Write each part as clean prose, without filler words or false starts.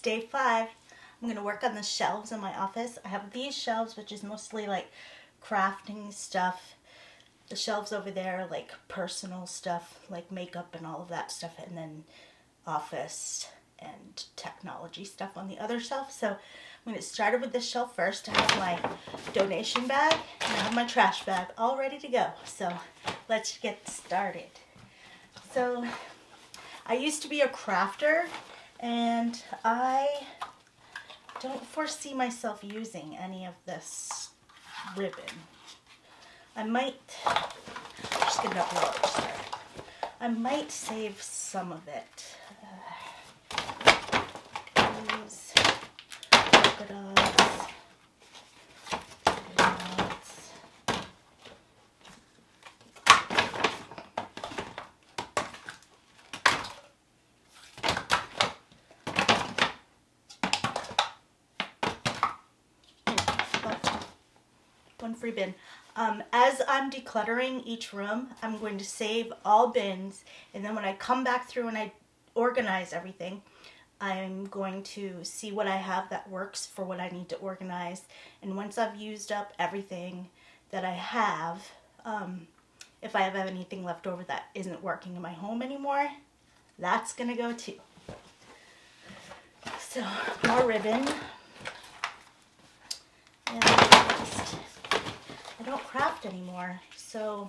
day 5. I'm going to work on the shelves in my office. I have these shelves, which is mostly like crafting stuff. The shelves over there, like personal stuff, like makeup and all of that stuff. And then office and technology stuff on the other shelf. So I'm going to get started with this shelf first. I have my donation bag and I have my trash bag all ready to go. So let's get started. So I used to be a crafter, and I don't foresee myself using any of this ribbon. I might, just get it up lower, sorry. I might save some of it. These polka dots, one free bin. As I'm decluttering each room, I'm going to save all bins, and then when I come back through and I organize everything, I'm going to see what I have that works for what I need to organize. And once I've used up everything that I have, if I have anything left over that isn't working in my home anymore, that's gonna go too. So more ribbon. And I don't craft anymore, so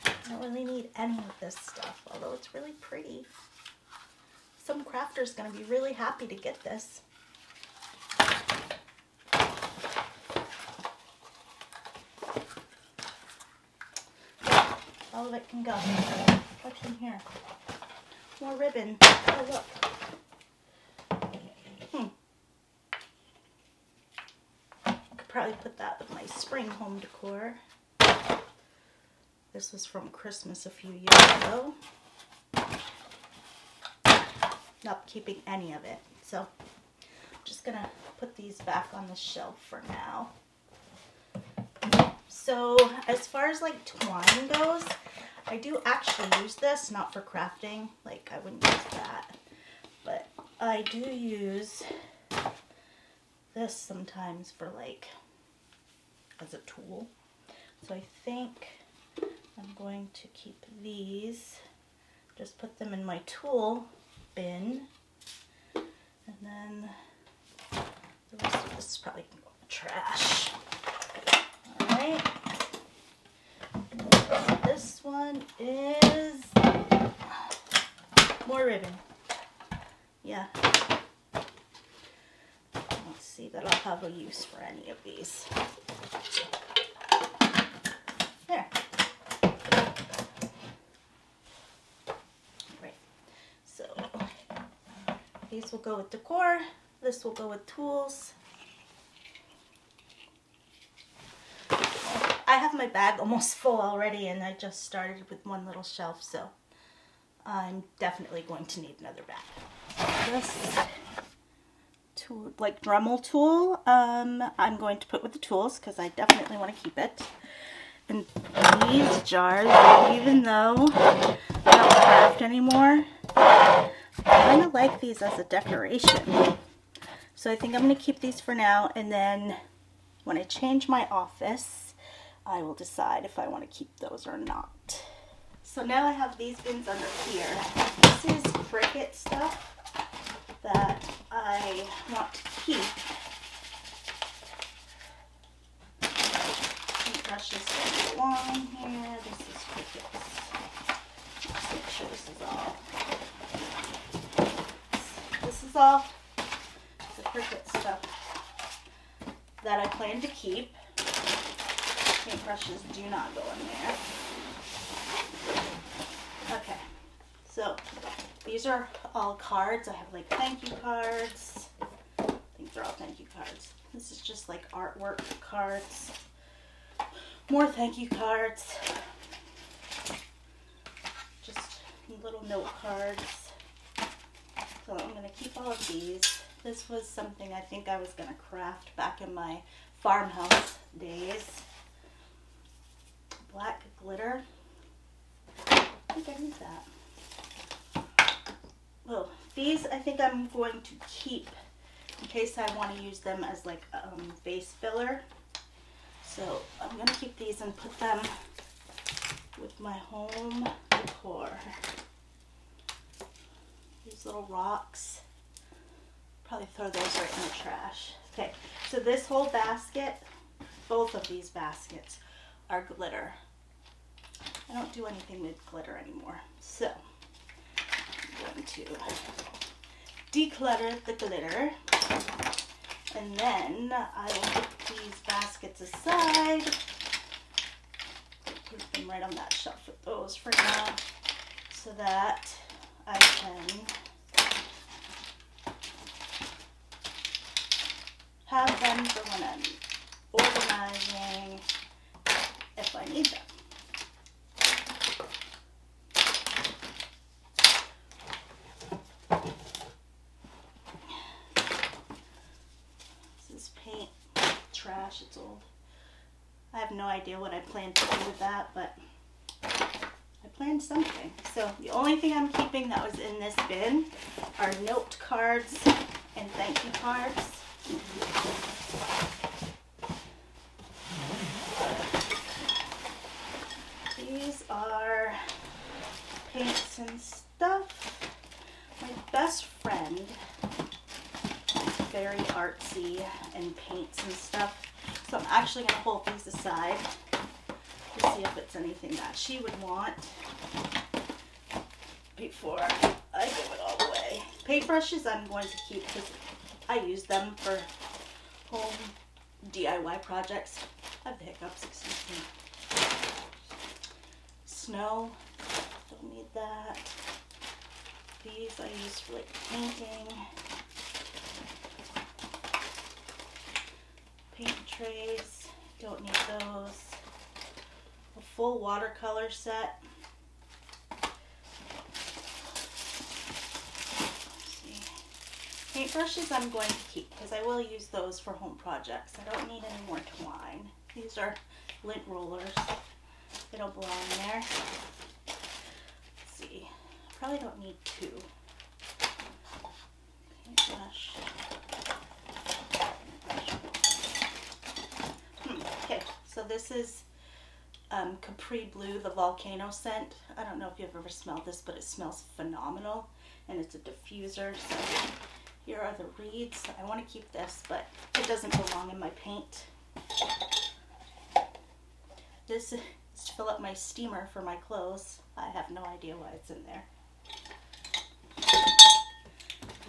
I don't really need any of this stuff, although it's really pretty. Some crafter's going to be really happy to get this. All of it can go. What's in here? More ribbon. Oh, look. Probably put that with my spring home decor. This was from Christmas a few years ago. Not keeping any of it, so I'm just gonna put these back on the shelf for now. So as far as like twine goes, I do actually use this, not for crafting, like I wouldn't use that, but I do use this sometimes for like as a tool. So I think I'm going to keep these, just put them in my tool bin, and then the rest of this is probably going to go in the trash. Alright, this one is more ribbon. Yeah, let's see that I'll have a use for any of these. There. Right. So these will go with decor. This will go with tools. I have my bag almost full already, and I just started with one little shelf, so I'm definitely going to need another bag. This tool, like Dremel tool, I'm going to put with the tools because I definitely want to keep it. And these jars, even though I don't craft anymore, I kind of like these as a decoration. So I think I'm going to keep these for now, and then when I change my office, I will decide if I want to keep those or not. So now I have these bins under here. This is Cricut stuff that I want to keep. Brushes go along here. This is Cricut. Let's make sure this is all. This is all the Cricut stuff that I plan to keep. Paintbrushes do not go in there. Okay, so these are all cards. I have like thank you cards. I think they're all thank you cards. This is just like artwork cards. More thank you cards. Just little note cards. So I'm going to keep all of these. This was something I think I was going to craft back in my farmhouse days. Black glitter. I think I need that. Oh, these I think I'm going to keep in case I want to use them as like base filler. So I'm going to keep these and put them with my home decor. These little rocks. Probably throw those right in the trash. Okay, so this whole basket, both of these baskets are glitter. I don't do anything with glitter anymore. So I'm going to declutter the glitter. And then I will put these baskets aside. Put them right on that shelf with those for now, so that I can have them for when I'm organizing if I need them. This is paint trash, it's old. I have no idea what I plan to do with that, but I planned something. So the only thing I'm keeping that was in this bin are note cards and thank you cards. These are paints and stuff. My best friend is very artsy and paints and stuff. So I'm actually going to hold these aside to see if it's anything that she would want before I give it all away. Paintbrushes I'm going to keep because I use them for home DIY projects. I have the hiccups, excuse me. Snow, don't need that. These I use for like painting. Paint trays, don't need those. A full watercolor set. Paintbrushes I'm going to keep because I will use those for home projects. I don't need any more twine. These are lint rollers. They don't belong in there. Let's see. Probably don't need two. Paintbrush. Okay, so this is Capri Blue, the volcano scent. I don't know if you've ever smelled this, but it smells phenomenal. And it's a diffuser. So here are the reeds. I want to keep this, but it doesn't belong in my paint. This is to fill up my steamer for my clothes. I have no idea why it's in there.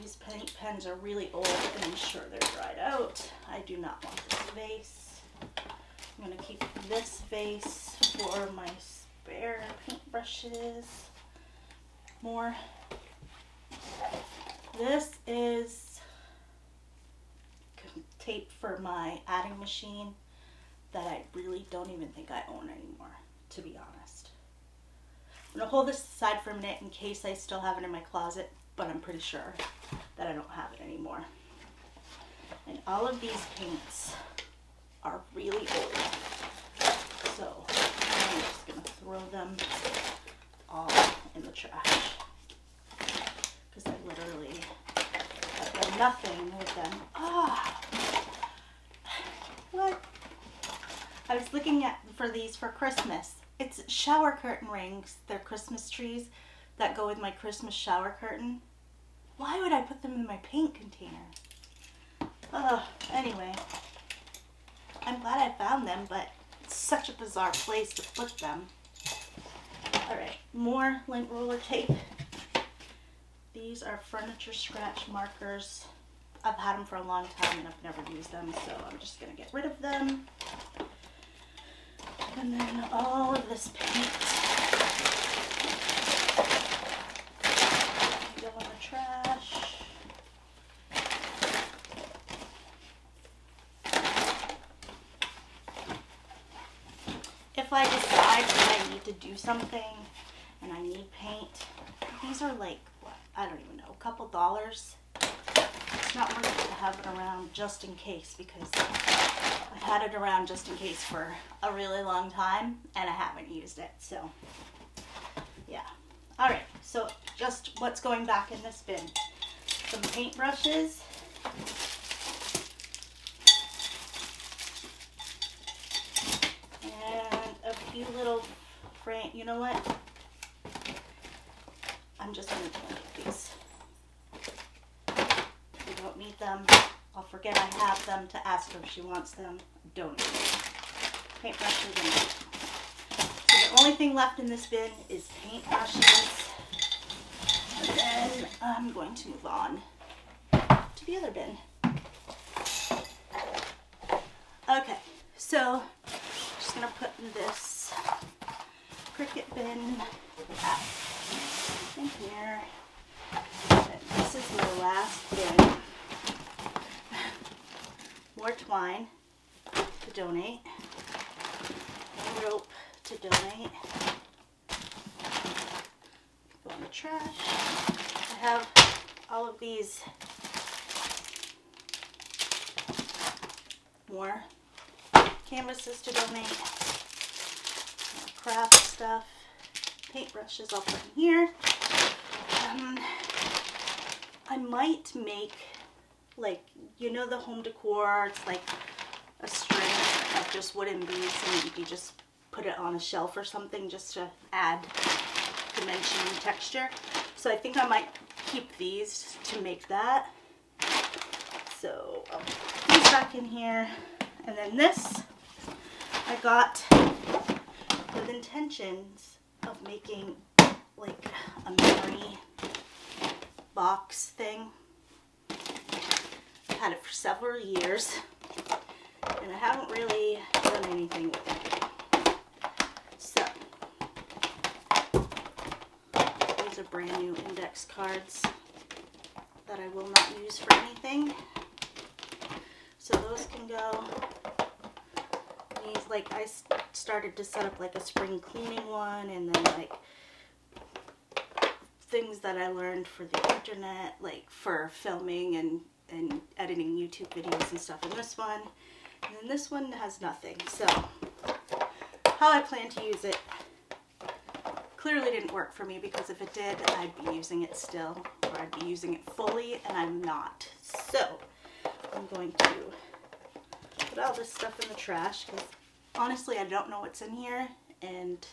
These paint pens are really old and I'm sure they're dried out. I do not want this vase. I'm going to keep this vase for my spare paintbrushes. More. This is tape for my adding machine that I really don't even think I own anymore, to be honest. I'm going to hold this aside for a minute in case I still have it in my closet, but I'm pretty sure that I don't have it anymore. And all of these paints are really old, so I'm just going to throw them all in the trash because I literally have done nothing with them. Ah, what? I was looking for these for Christmas. It's shower curtain rings. They're Christmas trees that go with my Christmas shower curtain. Why would I put them in my paint container? Anyway, I'm glad I found them, but it's such a bizarre place to put them. Alright, more lint roller tape. These are furniture scratch markers. I've had them for a long time and I've never used them, so I'm just going to get rid of them. And then all of this paint go in the trash. If I decide that I need to do something and I need paint, these are like, what, I don't even know, a couple dollars. It's not worth it to have it around just in case, because I've had it around just in case for a really long time and I haven't used it, so yeah. Alright, so just what's going back in this bin. Some paintbrushes, you know what? I'm just going to donate these. If you don't need them, I'll forget I have them to ask her if she wants them. Donate. Paintbrushes and so the only thing left in this bin is paintbrushes. And then I'm going to move on to the other bin. Okay, so I'm just going to put this Cricut bin back in here. And this is my last bin. More twine to donate. More rope to donate. Go in the trash. I have all of these more canvases to donate, more craft stuff, paintbrushes I'll put in here. I might make, like, you know, the home decor, it's like a string of just wooden beads and you just put it on a shelf or something just to add dimension and texture. So I think I might keep these to make that. So I'll put these back in here. And then this I got with intentions of making like a memory box thing. I've had it for several years and I haven't really done anything with it. So these are brand new index cards that I will not use for anything. So those can go. These, like, I started to set up like a spring cleaning one, and then like things that I learned for the internet, like for filming and editing YouTube videos and stuff in this one. And then this one has nothing. So how I plan to use it clearly didn't work for me, because if it did, I'd be using it still, or I'd be using it fully, and I'm not. So I'm going to put all this stuff in the trash, because honestly I don't know what's in here, and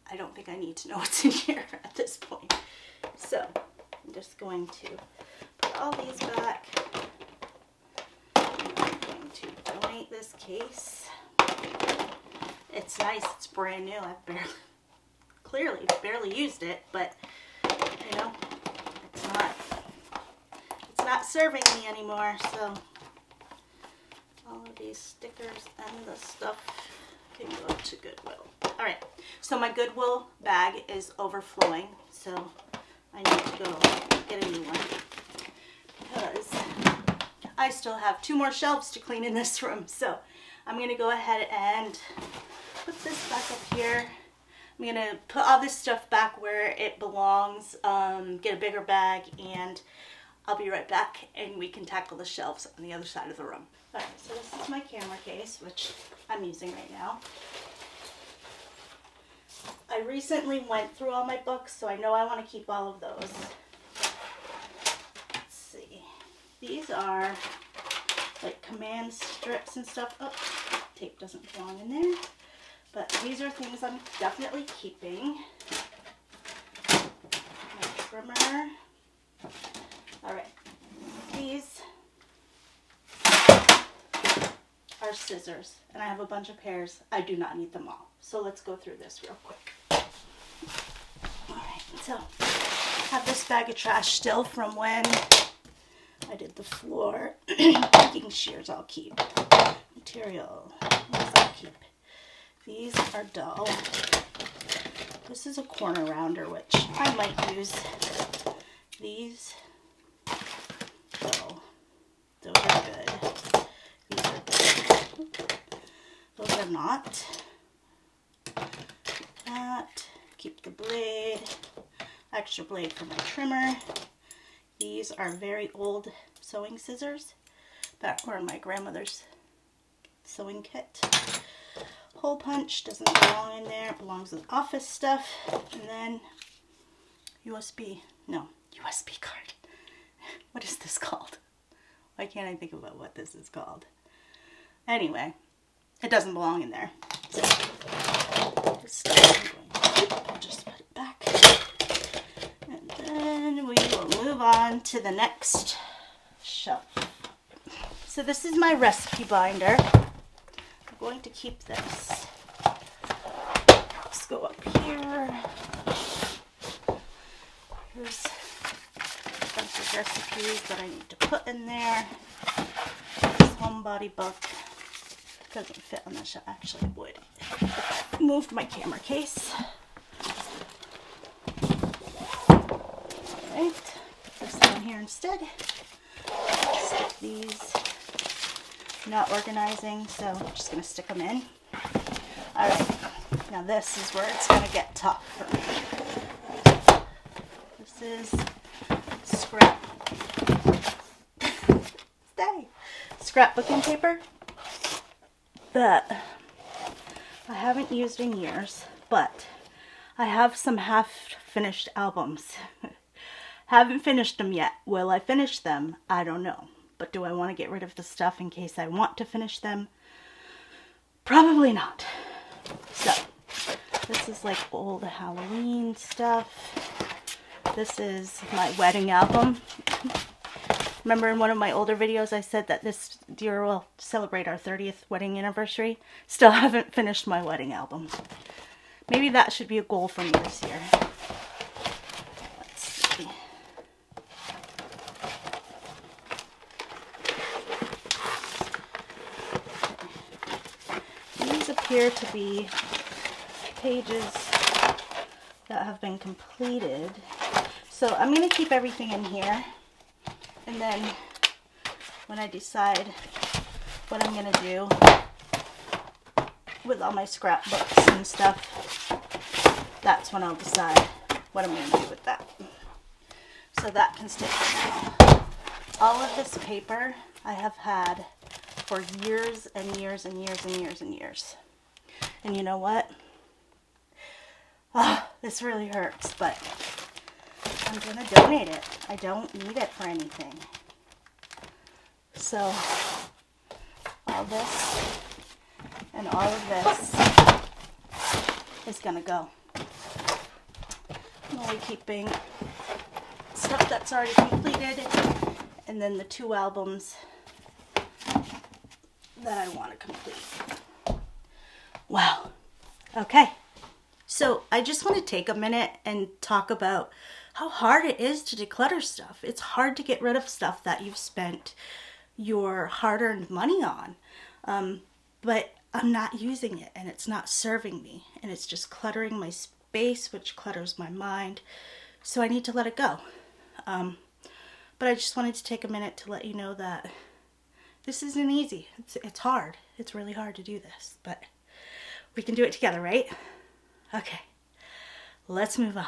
I don't think I need to know what's in here at this point. So I'm just going to put all these back. I'm going to donate this case. It's nice, it's brand new. I've clearly barely used it, but you know, it's not serving me anymore. So all of these stickers and the stuff can go to Goodwill. Alright, so my Goodwill bag is overflowing, so I need to go get a new one, because I still have 2 more shelves to clean in this room. So I'm going to go ahead and put this back up here. I'm going to put all this stuff back where it belongs, get a bigger bag, and I'll be right back and we can tackle the shelves on the other side of the room. Alright, so this is my camera case, which I'm using right now. I recently went through all my books, so I know I want to keep all of those. Let's see. These are like command strips and stuff. Oh, tape doesn't belong in there. But these are things I'm definitely keeping. My trimmer. Alright, these are scissors, and I have a bunch of pairs. I do not need them all. So let's go through this real quick. Alright, so I have this bag of trash still from when I did the floor. Picking shears I'll keep. Material, these I'll keep. These are dull. This is a corner rounder, which I might use. These, dull. Those are good. These are good. Those are not. That. Keep the blade. Extra blade for my trimmer. These are very old sewing scissors that were in my grandmother's sewing kit. Hole punch doesn't belong in there. It belongs with office stuff. And then USB card. What is this called? Why can't I think about what this is called? Anyway, it doesn't belong in there. So this stuff I'm going to move on to the next shelf. So this is my recipe binder. I'm going to keep this. Let's go up here. Here's a bunch of recipes that I need to put in there. This homebody book doesn't fit on the shelf. Actually, it would if I moved my camera case. Alright, put this down here instead. Stick these. Not organizing, so I'm just going to stick them in. Alright, now this is where it's going to get tough for me. This is scrapbooking paper that I haven't used in years, but I have some half-finished albums. Haven't finished them yet. Will I finish them? I don't know. But do I want to get rid of the stuff in case I want to finish them? Probably not. So, this is like old Halloween stuff. This is my wedding album. Remember in one of my older videos I said that this year we'll celebrate our 30th wedding anniversary? Still haven't finished my wedding album. Maybe that should be a goal for me this year. Let's see. These appear to be pages that have been completed. So I'm going to keep everything in here. And then when I decide what I'm going to do with all my scrapbooks and stuff, that's when I'll decide what I'm going to do with that. So that can stay for now. All of this paper I have had for years and years and years and years and years. And you know what? Oh, this really hurts, but I'm going to donate it. I don't need it for anything. So, all this and all of this is going to go. I'm only keeping stuff that's already completed, and then the 2 albums that I want to complete. Wow. Okay. So I just want to take a minute and talk about how hard it is to declutter stuff. It's hard to get rid of stuff that you've spent your hard-earned money on. But I'm not using it, and it's not serving me, and it's just cluttering my space, which clutters my mind. So I need to let it go. But I just wanted to take a minute to let you know that this isn't easy. It's hard. It's really hard to do this, but we can do it together, right? Okay, let's move on.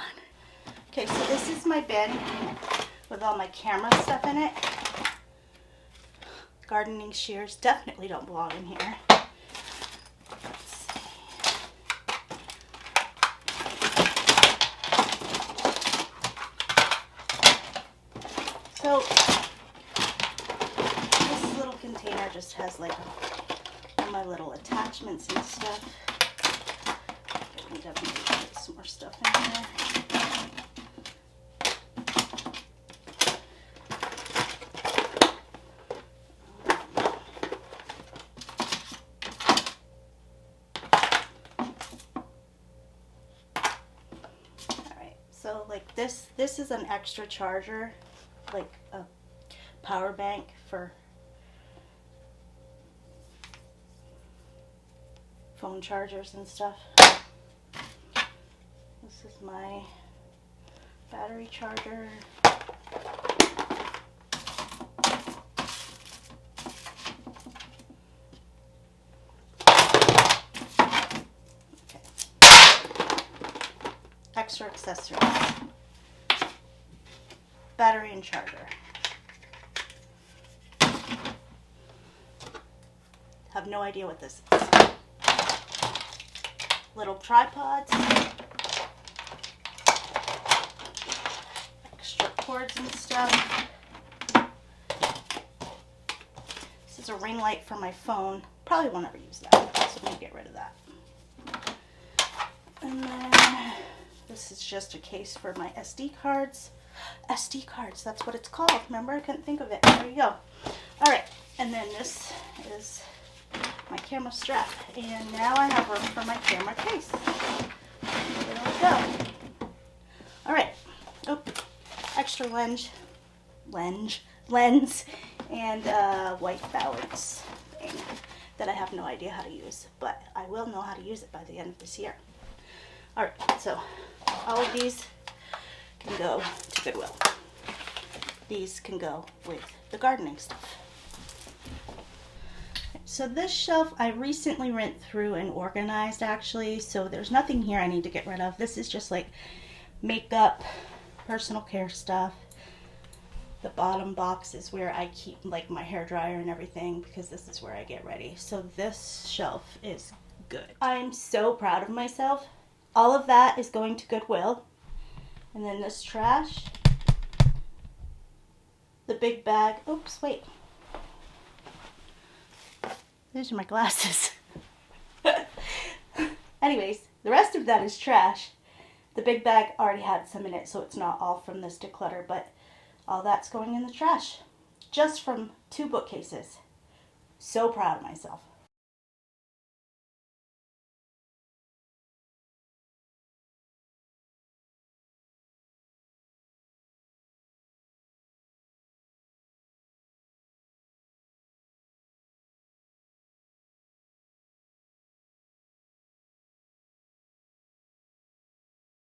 Okay, so this is my bin with all my camera stuff in it. Gardening shears definitely don't belong in here. Let's see. So this little container just has like all my little attachments and stuff. I can definitely put some more stuff in here. So like this is an extra charger, like a power bank for phone chargers and stuff. This is my battery charger. Extra accessories, battery and charger. Have no idea what this is. Little tripods, extra cords and stuff. This is a ring light for my phone. Probably won't ever use that, so I'm going to get rid of that. And then this is just a case for my SD cards. SD cards, that's what it's called. Remember, I couldn't think of it. There you go. All right, and then this is my camera strap. And now I have room for my camera case. There we go. All right. Oh, extra lens, and white balance thing that I have no idea how to use, but I will know how to use it by the end of this year. All right, so all of these can go to Goodwill. These can go with the gardening stuff. So this shelf I recently went through and organized actually, so there's nothing here I need to get rid of. This is just like makeup, personal care stuff. The bottom box is where I keep like my hair dryer and everything because this is where I get ready. So this shelf is good. I'm so proud of myself. All of that is going to Goodwill. And then this trash, the big bag, oops, wait. These are my glasses. Anyways, the rest of that is trash. The big bag already had some in it, so it's not all from this declutter, but all that's going in the trash. Just from 2 bookcases. So proud of myself.